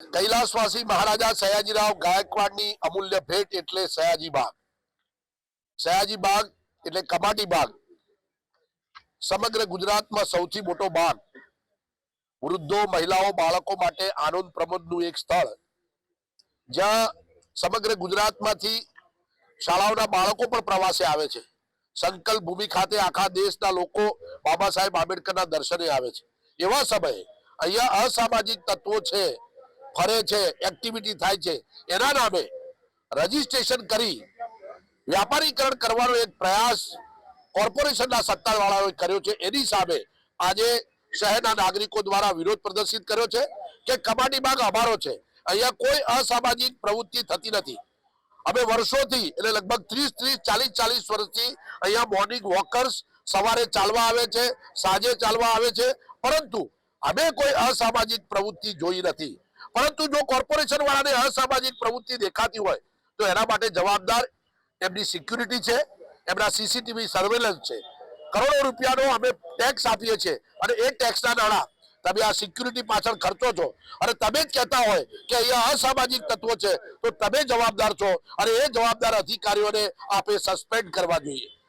કૈલાસવાસી મહારાજા સયાજીરાવ ગાયકવાડની અમૂલ્ય ભેટ એટલે સયાજી બાગ. સયાજી બાગ એટલે કમાટી બાગ. સમગ્ર ગુજરાતમાં સૌથી મોટો બાગ. વૃદ્ધો, મહિલાઓ, બાળકો માટે આનંદ પ્રમોદનું એક સ્થળ, જ્યાં સમગ્ર ગુજરાતમાંથી શાળાઓના બાળકો પણ પ્રવાસે આવે છે. સંકલ્પ ભૂમિ ખાતે આખા દેશના લોકો બાબા સાહેબ આંબેડકરના દર્શને આવે છે. એવા સમયે અહીંયા અસામાજિક તત્વો છે, ફરે છે, એક્ટિવિટી થાય છે, એના નામે રજીસ્ટ્રેશન કરી વ્યાપારીકરણ કરવાનો એક પ્રયાસ કોર્પોરેશનના સત્તાવાળાઓએ કર્યો છે. એની સામે આજે શહેરના નાગરિકો દ્વારા વિરોધ પ્રદર્શિત કર્યો છે કે કમાટી બાગ અમારો છે, અહીંયા કોઈ અસામાજિક પ્રવૃત્તિ થતી નથી. અમે વર્ષોથી એટલે લગભગ 30-40 વર્ષથી અહીંયા મોર્નિંગ વોકર્સ સવારે ચાલવા આવે છે, સાંજે ચાલવા આવે છે, પરંતુ અમે કોઈ અસામાજિક પ્રવૃત્તિ જોઈ નથી. પરંતુ જો કોર્પોરેશન વાળાને અસામાજિક પ્રવૃત્તિ દેખાતી હોય તો એના માટે જવાબદાર એમની સિક્યુરિટી છે, એમના સીસીટીવી સર્વેલન્સ છે. કરોડો રૂપિયાનો અમે ટેક્સ આપીએ છીએ અને એ ટેક્સના નાણાં તમે આ સિક્યુરિટી પાછળ ખર્ચો છો અને તમે જ કહેતા હોય કે અહીંયા અસામાજિક તત્વો છે, તો તમે જવાબદાર છો અને એ જવાબદાર અધિકારીઓને આપે સસ્પેન્ડ કરવા જોઈએ.